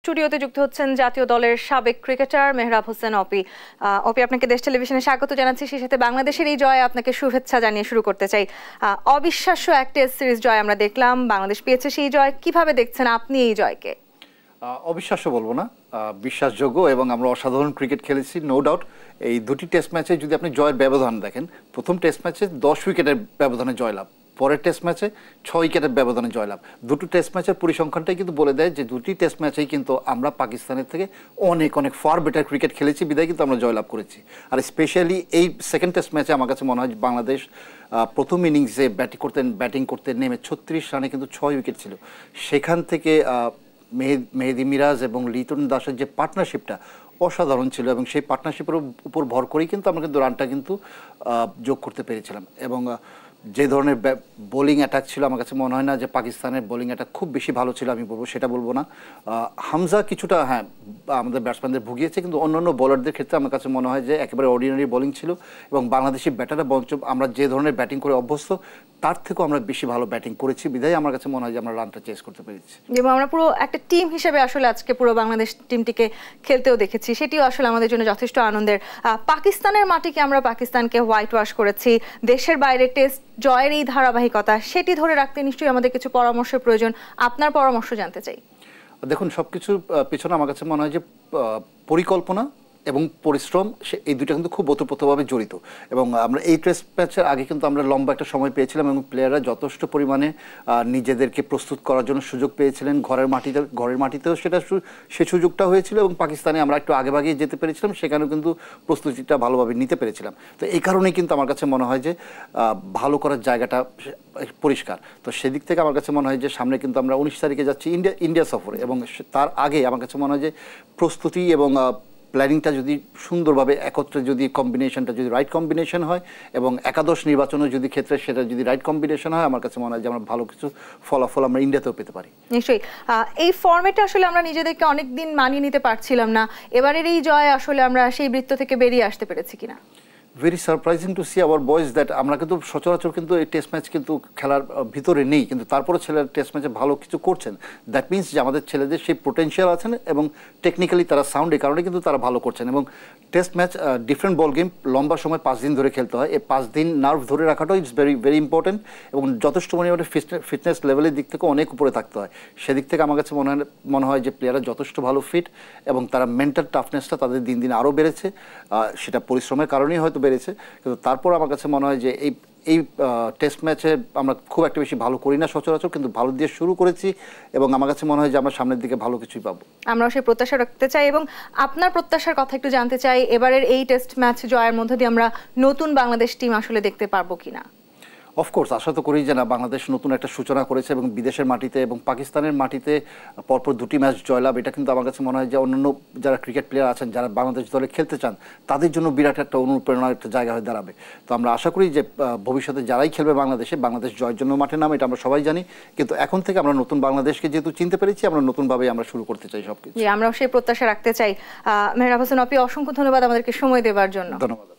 স্টুডিওতে যুক্ত হচ্ছেন জাতীয় দলের সাবেক ক্রিকেটার মেহরাব হোসেন অপি। অপি, আপনাকে দেশ টেলিভিশনে স্বাগত জানাচ্ছি। সেই সাথে বাংলাদেশের এই জয়ে আপনাকে শুভেচ্ছা জানিয়ে শুরু করতে চাই। অবিশ্বাস্য এক টেস্ট সিরিজ জয় আমরা দেখলাম, বাংলাদেশ পেয়েছে সেই জয়। কিভাবে দেখছেন আপনি এই জয়কে? অবিশ্বাস্য বলবো না, বিশ্বাসযোগ্য, এবং আমরা অসাধারণ ক্রিকেট খেলেছি, নো ডাউট। এই দুটি টেস্ট ম্যাচে যদি আপনি জয়ের ব্যবধান দেখেন, প্রথম টেস্ট ম্যাচে 10 উইকেটের ব্যবধানে জয়লাভ, পরের টেস্ট ম্যাচে 6 উইকেটের ব্যবধানে জয়লাভ। দুটো টেস্ট ম্যাচের পরিসংখ্যানটাই কিন্তু বলে দেয় যে দুটি টেস্ট ম্যাচেই কিন্তু আমরা পাকিস্তানের থেকে অনেক অনেক ফার বেটার ক্রিকেট খেলেছি, বিদায় কিন্তু আমরা জয়লাভ করেছি। আর স্পেশালি এই সেকেন্ড টেস্ট ম্যাচে আমার কাছে মনে হয় বাংলাদেশ প্রথম ইনিংসে ব্যাটিং করতে নেমে 36 রানে কিন্তু 6 উইকেট ছিল। সেখান থেকে মেহেদী মিরাজ এবং লিটন দাসের যে পার্টনারশিপটা অসাধারণ ছিল, এবং সেই পার্টনারশিপের উপর ভর করেই কিন্তু আমরা কিন্তু রানটা কিন্তু যোগ করতে পেরেছিলাম। এবং যে ধরনের বোলিং অ্যাটাক ছিল, আমার কাছে মনে হয় না যে পাকিস্তানের বোলিং অ্যাটাক খুব বেশি ভালো ছিল, আমি বলবো সেটা বলবো না। হামজা কিছুটা আমাদের ব্যাটসম্যানদের ভুগিয়েছে, কিন্তু অন্যান্য বোলারদের ক্ষেত্রে আমার কাছে মনে হয় যে একেবারে অর্ডিনারি বোলিং ছিল, এবং বাংলাদেশি ব্যাটাররা বঞ্চ আমরা যে ধরনের ব্যাটিং করে অভ্যস্ত তার থেকেও আমরা বেশি ভালো ব্যাটিং করেছি, বিধায় আমার কাছে মনে হয় যে আমরা রানটা চেস করতে পেরেছি। এবং আমরা পুরো একটা টিম হিসেবে আসলে আজকে পুরো বাংলাদেশ টিমটিকে খেলতেও দেখেছি, সেটিও আসলে আমাদের জন্য যথেষ্ট আনন্দের। পাকিস্তানের মাটিকে আমরা পাকিস্তানকে হোয়াইট ওয়াশ করেছি, দেশের বাইরে টেস্ট জয়ের এই ধারাবাহিকতা সেটি ধরে রাখতে নিশ্চয়ই আমাদের কিছু পরামর্শের প্রয়োজন। আপনার পরামর্শ জানতে চাই। দেখুন, সবকিছুর পিছনে আমার কাছে মনে হয় যে পরিকল্পনা এবং পরিশ্রম, এই দুটো কিন্তু খুব ওতপ্রোতভাবে জড়িত। এবং আমরা এই টেস্ট ম্যাচের আগে কিন্তু আমরা লম্বা একটা সময় পেয়েছিলাম, এবং প্লেয়াররা যথেষ্ট পরিমাণে নিজেদেরকে প্রস্তুত করার জন্য সুযোগ পেয়েছিলেন। ঘরের মাটিতেও সে সুযোগটা হয়েছিল, এবং পাকিস্তানে আমরা একটু আগেভাগেই যেতে পেরেছিলাম, সেখানেও কিন্তু প্রস্তুতিটা ভালোভাবে নিতে পেরেছিলাম। তো এই কারণেই কিন্তু আমার কাছে মনে হয় যে ভালো করার জায়গাটা পরিষ্কার। তো সেদিক থেকে আমার কাছে মনে হয় যে সামনে কিন্তু আমরা 19 তারিখে যাচ্ছি ইন্ডিয়া সফরে, এবং তার আগে আমার কাছে মনে হয় যে প্রস্তুতি এবং প্ল্যানিংটা যদি সুন্দরভাবে একত্রে, যদি কম্বিনেশনটা যদি রাইট কম্বিনেশন হয়, এবং একাদশ নির্বাচনের যদি ক্ষেত্রে সেটা যদি রাইট কম্বিনেশন হয়, আমার কাছে মনে হয় যে আমরা ভালো কিছু ফলাফল আমরা ইন্ডিয়াতেও পেতে পারি। নিশ্চয়ই এই ফর্মেটে আসলে আমরা নিজেদেরকে অনেকদিন মানিয়ে নিতে পারছিলাম না, এবারের এই জয় আসলে আমরা সেই বৃত্ত থেকে বেরিয়ে আসতে পেরেছি কিনা? Very surprising to see our boys that আমরা কিন্তু সচরাচর কিন্তু এই টেস্ট ম্যাচ কিন্তু খেলার ভিতরে নেই, কিন্তু তারপরে ছেলেরা টেস্ট ম্যাচে ভালো কিছু করছেন। দ্যাট মিনস যে আমাদের ছেলেদের সেই পোটেনশিয়াল আছেন, এবং টেকনিক্যালি তারা সাউন্ড, এই কারণে কিন্তু তারা ভালো করছেন। এবং test match different ball game, লম্বা সময় 5 দিন ধরে খেলতে হয়, এই 5 দিন নার্ভ ধরে রাখাটাও ইটস ভেরি ইম্পর্টেন্ট, এবং যথেষ্ট পরিমাণে ফিটনেস লেভেলের দিক থেকে অনেক উপরে থাকতে হয়। সেদিক থেকে আমার কাছে মনে হয় যে প্লেয়াররা যথেষ্ট ভালো ফিট, এবং তারা মেন্টাল টাফনেসটা তাদের দিন দিন আরও বেড়েছে। সেটা পরিশ্রমের কারণেই হয়তো বেড়েছে, কিন্তু তারপর আমার কাছে মনে হয় যে এই টেস্ট ম্যাচে আমরা খুব একটা বেশি ভালো করি না সচরাচর, কিন্তু ভালো দিয়ে শুরু করেছি, এবং আমার কাছে মনে হয় যে আমরা সামনের দিকে ভালো কিছুই পাবো। আমরাও সেই প্রত্যাশা রাখতে চাই, এবং আপনার প্রত্যাশার কথা একটু জানতে চাই। এবারের এই টেস্ট ম্যাচ জয়ের মধ্যে দিয়ে আমরা নতুন বাংলাদেশ টিম আসলে দেখতে পারবো কিনা? অফকোর্স, আশা তো করি যে না, বাংলাদেশ নতুন একটা সূচনা করেছে, এবং বিদেশের মাটিতে এবং পাকিস্তানের মাটিতে পরপর 2টি ম্যাচ জয়লাভ, এটা কিন্তু আমার কাছে মনে হয় যে অন্যান্য যারা ক্রিকেট প্লেয়ার আছেন, যারা বাংলাদেশ দলে খেলতে চান, তাদের জন্য বিরাট একটা অনুপ্রেরণার একটা জায়গা হয়ে দাঁড়াবে। তো আমরা আশা করি যে ভবিষ্যতে যারাই খেলবে বাংলাদেশ জয়ের জন্য মাঠে নামে, এটা আমরা সবাই জানি, কিন্তু এখন থেকে আমরা নতুন বাংলাদেশকে যেহেতু চিনতে পেরেছি, আমরা নতুনভাবে আমরা শুরু করতে চাই সবকিছু। আমরাও সেই প্রত্যাশা রাখতে চাই। মেহরাব হোসেন অপি, অসংখ্য ধন্যবাদ আমাদেরকে সময় দেওয়ার জন্য। ধন্যবাদ।